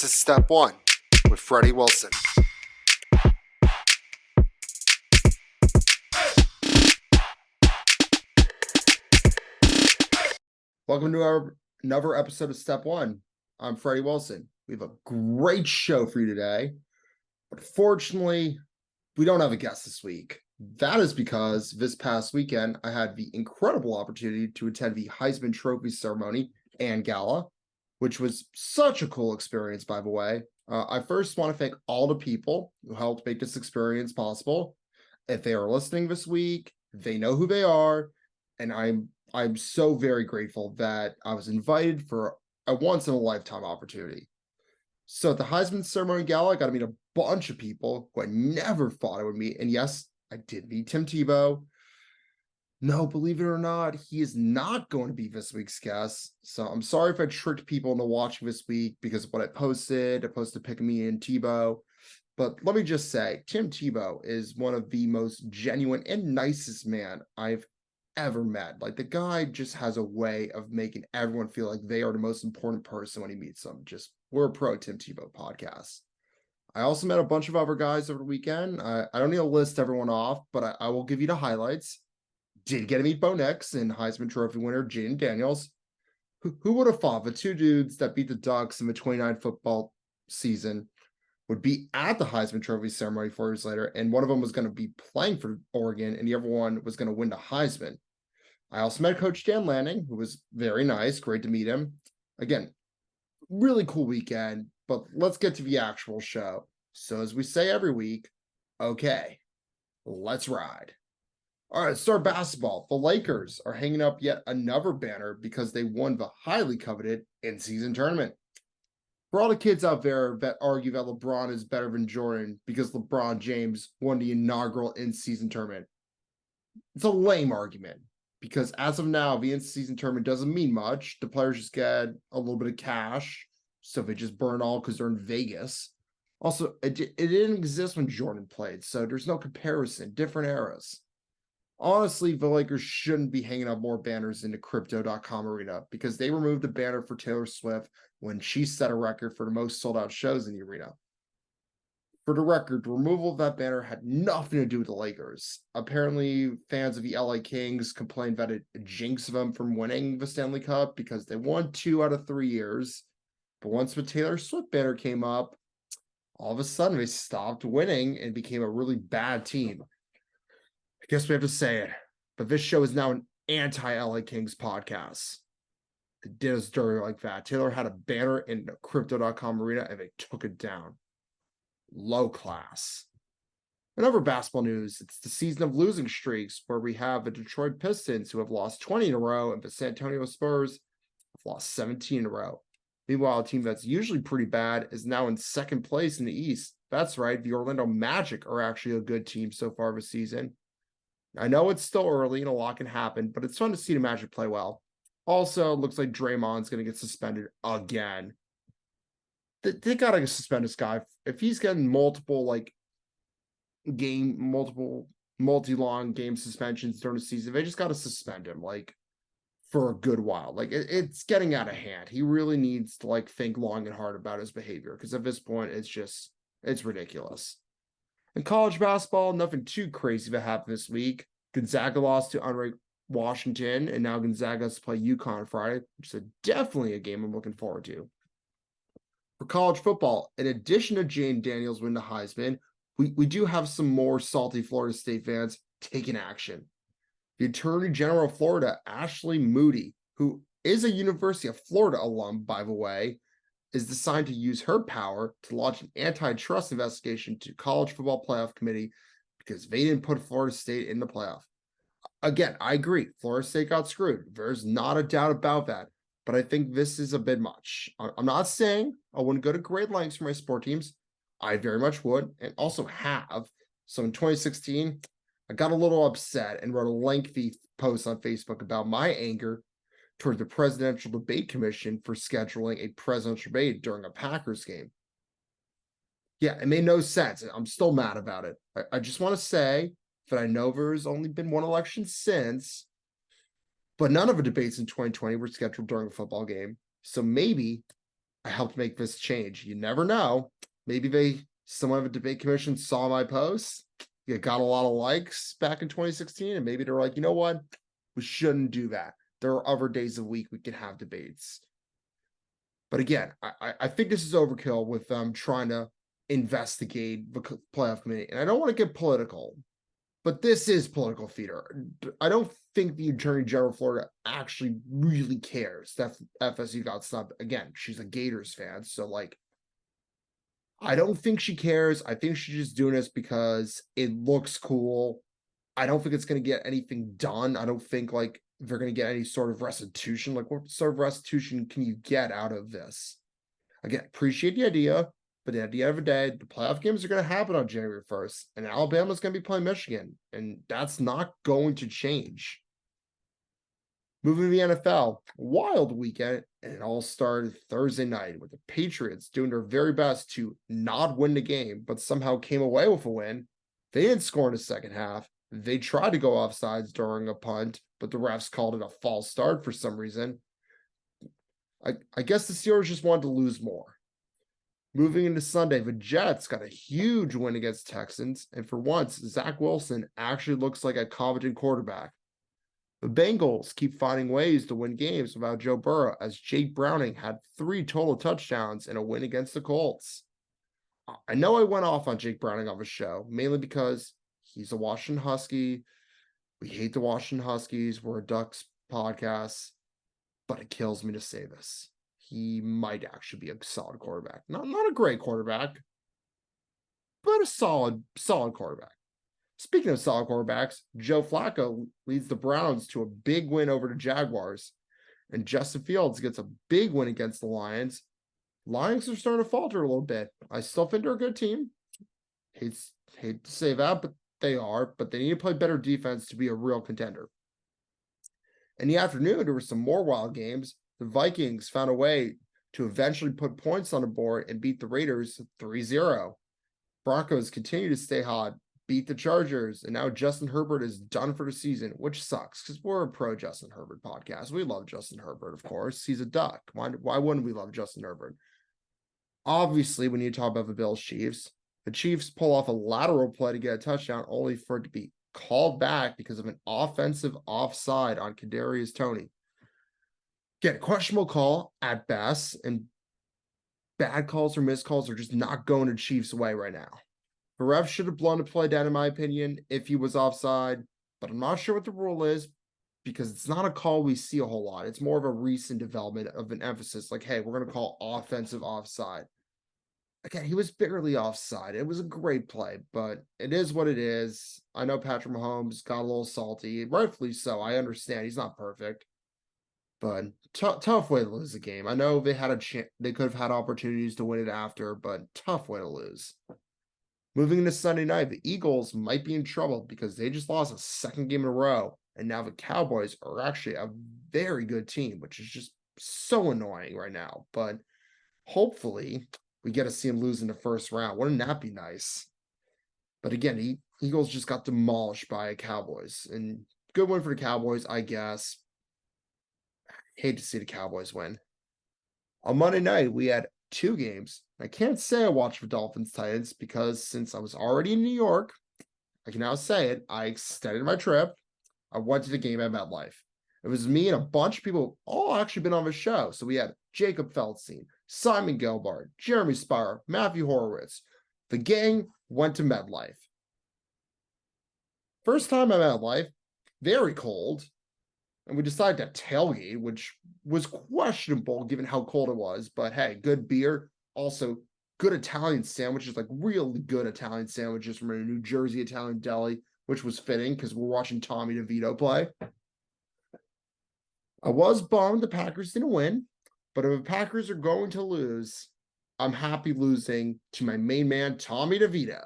This is Step 1 with Freddie Wilson. Welcome to another episode of Step 1. I'm Freddie Wilson. We have a great show for you today. But fortunately, we don't have a guest this week. That is because this past weekend, I had the incredible opportunity to attend the Heisman Trophy ceremony and gala, which was such a cool experience, by the way. I first want to thank all the people who helped make this experience possible. If they are listening this week, they know who they are, and I'm so very grateful that I was invited for a once-in-a-lifetime opportunity. So at the Heisman ceremony gala, I got to meet a bunch of people who I never thought I would meet. And yes, I did meet Tim Tebow. No, believe it or not, he is not going to be this week's guest. So I'm sorry if I tricked people into watching this week because of what I posted. I posted picking me and Tebow. But let me just say, Tim Tebow is one of the most genuine and nicest man I've ever met. Like, the guy just has a way of making everyone feel like they are the most important person when he meets them. Just, we're a pro Tim Tebow podcast. I also met a bunch of other guys over the weekend. I don't need to list everyone off, but I will give you the highlights. Did get to meet Bo Nix and Heisman Trophy winner Jayden Daniels. Who would have thought the two dudes that beat the Ducks in the 29 football season would be at the Heisman Trophy ceremony 4 years later, and one of them was going to be playing for Oregon, and the other one was going to win the Heisman. I also met Coach Dan Lanning, who was very nice. Great to meet him. Again, really cool weekend, but let's get to the actual show. So as we say every week, okay, let's ride. All right, let's start basketball. The Lakers are hanging up yet another banner because they won the highly coveted in-season tournament. For all the kids out there that argue that LeBron is better than Jordan because LeBron James won the inaugural in-season tournament, it's a lame argument because as of now, the in-season tournament doesn't mean much. The players just get a little bit of cash, so they just burn all because they're in Vegas. Also, it didn't exist when Jordan played, so there's no comparison, different eras. Honestly, the Lakers shouldn't be hanging up more banners in the Crypto.com arena because they removed the banner for Taylor Swift when she set a record for the most sold-out shows in the arena. For the record, the removal of that banner had nothing to do with the Lakers. Apparently, fans of the LA Kings complained that it jinxed them from winning the Stanley Cup because they won 2 out of 3 years. But once the Taylor Swift banner came up, all of a sudden they stopped winning and became a really bad team. I guess we have to say it, but this show is now an anti-LA Kings podcast. They did us dirty like that. Taylor had a banner in the Crypto.com arena and they took it down. Low class. In other basketball news, it's the season of losing streaks where we have the Detroit Pistons who have lost 20 in a row and the San Antonio Spurs have lost 17 in a row. Meanwhile, a team that's usually pretty bad is now in second place in the East. That's right, the Orlando Magic are actually a good team so far this season. I know it's still early and a lot can happen, but it's fun to see the Magic play well. Also, it looks like Draymond's going to get suspended again. They got to suspend this guy. If he's getting multi-long game suspensions during the season, they just got to suspend him, for a good while. It's getting out of hand. He really needs to, think long and hard about his behavior, because at this point, it's ridiculous. In college basketball, nothing too crazy that happened this week. Gonzaga lost to unranked Washington, and now Gonzaga has to play UConn on Friday, which is definitely a game I'm looking forward to. For college football, in addition to Jayden Daniels winning the Heisman, we do have some more salty Florida State fans taking action. The Attorney General of Florida, Ashley Moody, who is a University of Florida alum, by the way, is decided to use her power to launch an antitrust investigation to College Football Playoff Committee because they didn't put Florida State in the playoff. Again, I agree. Florida State got screwed. There's not a doubt about that. But I think this is a bit much. I'm not saying I wouldn't go to great lengths for my sport teams. I very much would, and also have. So in 2016, I got a little upset and wrote a lengthy post on Facebook about my anger toward the Presidential Debate Commission for scheduling a presidential debate during a Packers game. Yeah, it made no sense. I'm still mad about it. I just want to say that I know there's only been one election since, but none of the debates in 2020 were scheduled during a football game. So maybe I helped make this change. You never know. Maybe someone of a debate commission saw my post. It got a lot of likes back in 2016, and maybe they're like, you know what? We shouldn't do that. There are other days of the week we can have debates. But again, I think this is overkill with them trying to investigate the playoff committee. And I don't want to get political, but this is political theater. I don't think the Attorney General of Florida actually really cares that FSU got snubbed. Again, she's a Gators fan. So, like, I don't think she cares. I think she's just doing this because it looks cool. I don't think it's going to get anything done. I don't think, like, they're going to get any sort of restitution. Like, what sort of restitution can you get out of this? Again, appreciate the idea, but at the end of the day, the playoff games are going to happen on January 1st, and Alabama's going to be playing Michigan, and that's not going to change. Moving to the NFL, wild weekend, and it all started Thursday night with the Patriots doing their very best to not win the game, but somehow came away with a win. They didn't score in the second half. They tried to go offsides during a punt, but the refs called it a false start for some reason. I guess the Steelers just wanted to lose more. Moving into Sunday, the Jets got a huge win against Texans, and for once, Zach Wilson actually looks like a competent quarterback. The Bengals keep finding ways to win games without Joe Burrow, as Jake Browning had 3 total touchdowns in a win against the Colts. I know I went off on Jake Browning on the show, mainly because he's a Washington Husky. We hate the Washington Huskies. We're a Ducks podcast, but it kills me to say this. He might actually be a solid quarterback. Not a great quarterback, but a solid quarterback. Speaking of solid quarterbacks, Joe Flacco leads the Browns to a big win over the Jaguars, and Justin Fields gets a big win against the Lions. Lions are starting to falter a little bit. I still think they're a good team. Hate to say that, but they are. But they need to play better defense to be a real contender. In the afternoon, there were some more wild games. The Vikings found a way to eventually put points on the board and beat the Raiders 3-0. Broncos continue to stay hot, beat the Chargers, and now Justin Herbert is done for the season, which sucks because we're a pro Justin Herbert podcast. We love Justin Herbert, of course. He's a Duck. Why wouldn't we love Justin Herbert? Obviously, when you talk about the Bills Chiefs, the Chiefs pull off a lateral play to get a touchdown, only for it to be called back because of an offensive offside on Kadarius Toney. Again, questionable call at best, and bad calls or missed calls are just not going the Chiefs' way right now. The ref should have blown the play down, in my opinion, if he was offside, but I'm not sure what the rule is because it's not a call we see a whole lot. It's more of a recent development of an emphasis like, hey, we're going to call offensive offside. Again, he was barely offside. It was a great play, but it is what it is. I know Patrick Mahomes got a little salty, rightfully so. I understand he's not perfect, but tough way to lose the game. I know they had they could have had opportunities to win it after, but tough way to lose. Moving into Sunday night, the Eagles might be in trouble because they just lost a second game in a row, and now the Cowboys are actually a very good team, which is just so annoying right now. But hopefully, we get to see him lose in the first round. Wouldn't that be nice? But again, Eagles just got demolished by Cowboys. And good win for the Cowboys, I guess. Hate to see the Cowboys win. On Monday night, we had 2 games. I can't say I watched the Dolphins Titans because since I was already in New York, I can now say it. I extended my trip. I went to the game at MetLife. It was me and a bunch of people all actually been on the show. So we had Jacob Feldstein, Simon Gelbart, Jeremy Spire, Matthew Horowitz. The gang went to MetLife. First time at MetLife, very cold. And we decided to tailgate, which was questionable given how cold it was. But hey, good beer. Also, good Italian sandwiches, like really good Italian sandwiches from a New Jersey Italian deli, which was fitting because we're watching Tommy DeVito play. I was bummed the Packers didn't win, but if the Packers are going to lose, I'm happy losing to my main man, Tommy DeVito.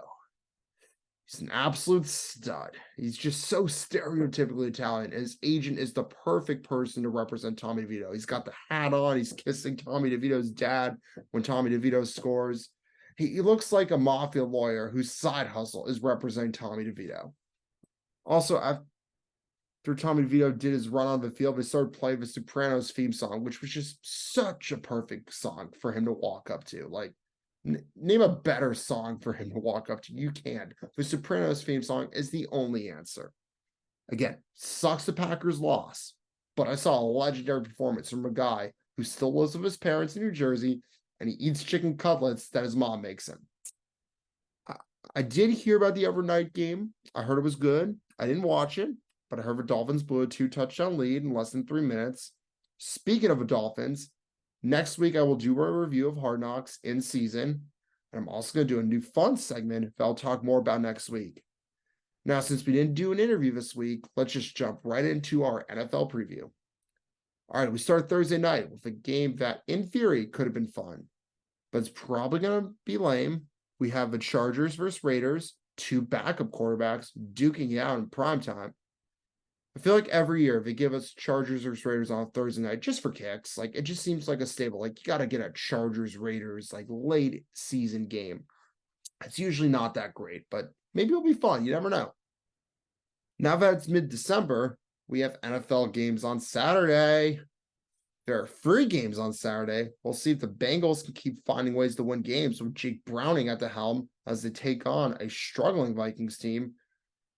He's an absolute stud. He's just so stereotypically Italian. His agent is the perfect person to represent Tommy DeVito. He's got the hat on. He's kissing Tommy DeVito's dad when Tommy DeVito scores. He looks like a mafia lawyer whose side hustle is representing Tommy DeVito. Also, after Tommy DeVito did his run on the field, they started playing the Sopranos theme song, which was just such a perfect song for him to walk up to. Like, name a better song for him to walk up to. You can't. The Sopranos theme song is the only answer. Again, sucks the Packers loss, but I saw a legendary performance from a guy who still lives with his parents in New Jersey, and he eats chicken cutlets that his mom makes him. I did hear about the overnight game. I heard it was good. I didn't watch it, but I heard the Dolphins blew a 2-touchdown lead in less than 3 minutes. Speaking of the Dolphins, next week I will do a review of Hard Knocks in season, and I'm also going to do a new fun segment that I'll talk more about next week. Now, since we didn't do an interview this week, let's just jump right into our NFL preview. All right, we start Thursday night with a game that, in theory, could have been fun, but it's probably going to be lame. We have the Chargers versus Raiders, 2 backup quarterbacks duking it out in primetime. I feel like every year they give us Chargers versus Raiders on Thursday night just for kicks. Like, it just seems like a staple. Like, you got to get a Chargers Raiders like late season game. It's usually not that great, but maybe it'll be fun. You never know. Now that it's mid-December, we have NFL games on Saturday. There are 3 games on Saturday. We'll see if the Bengals can keep finding ways to win games with Jake Browning at the helm as they take on a struggling Vikings team.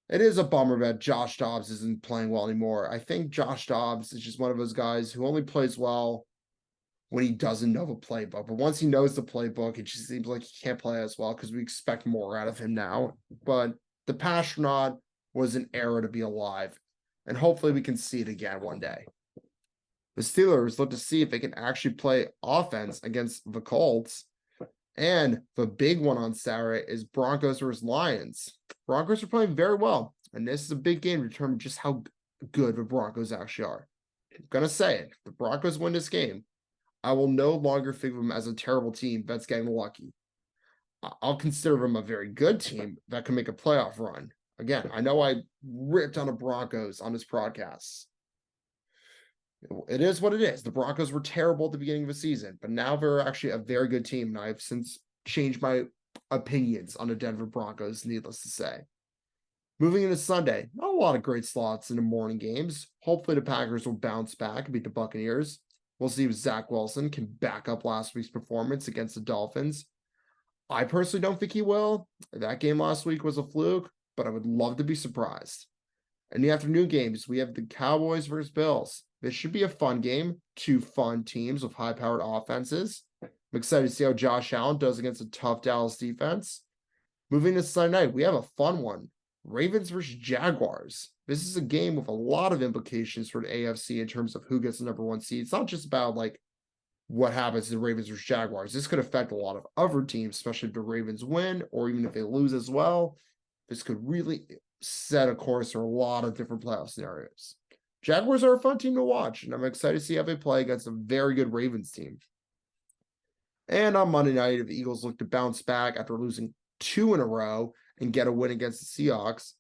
It is a bummer that Josh Dobbs isn't playing well anymore. I think Josh Dobbs is just one of those guys who only plays well when he doesn't know the playbook. But once he knows the playbook, it just seems like he can't play as well because we expect more out of him now. But the Passtronaut was an era to be alive, and hopefully we can see it again one day. The Steelers look to see if they can actually play offense against the Colts. And the big one on Saturday is Broncos versus Lions. Broncos are playing very well, and this is a big game to determine just how good the Broncos actually are. I'm going to say it. If the Broncos win this game, I will no longer think of them as a terrible team that's getting lucky. I'll consider them a very good team that can make a playoff run. Again, I know I ripped on the Broncos on this podcast. It is what it is. The Broncos were terrible at the beginning of the season, but now they're actually a very good team, and I've since changed my opinions on the Denver Broncos, needless to say. Moving into Sunday, not a lot of great slots in the morning games. Hopefully the Packers will bounce back and beat the Buccaneers. We'll see if Zach Wilson can back up last week's performance against the Dolphins. I personally don't think he will. That game last week was a fluke, but I would love to be surprised. In the afternoon games, we have the Cowboys versus Bills. This should be a fun game. 2 fun teams with high-powered offenses. I'm excited to see how Josh Allen does against a tough Dallas defense. Moving to Sunday night, we have a fun one. Ravens versus Jaguars. This is a game with a lot of implications for the AFC in terms of who gets the number 1 seed. It's not just about like what happens to the Ravens versus Jaguars. This could affect a lot of other teams, especially if the Ravens win or even if they lose as well. This could really set a course for a lot of different playoff scenarios. Jaguars are a fun team to watch, and I'm excited to see how they play against a very good Ravens team. And on Monday night, if the Eagles look to bounce back after losing 2 in a row and get a win against the Seahawks,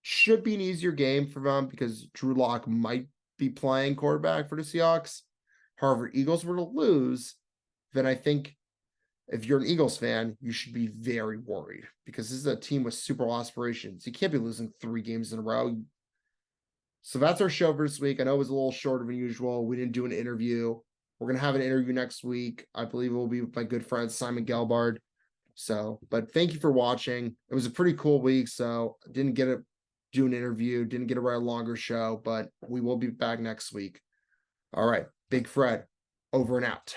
should be an easier game for them because Drew Lock might be playing quarterback for the Seahawks. However, Eagles were to lose, then I think if you're an Eagles fan, you should be very worried because this is a team with Super Bowl aspirations. You can't be losing 3 games in a row. So that's our show for this week. I know it was a little shorter than usual. We didn't do an interview. We're going to have an interview next week. I believe it will be with my good friend, Simon Gelbard. So, but thank you for watching. It was a pretty cool week. So didn't get to do an interview, didn't get to write a longer show, but we will be back next week. All right. Big Fred, over and out.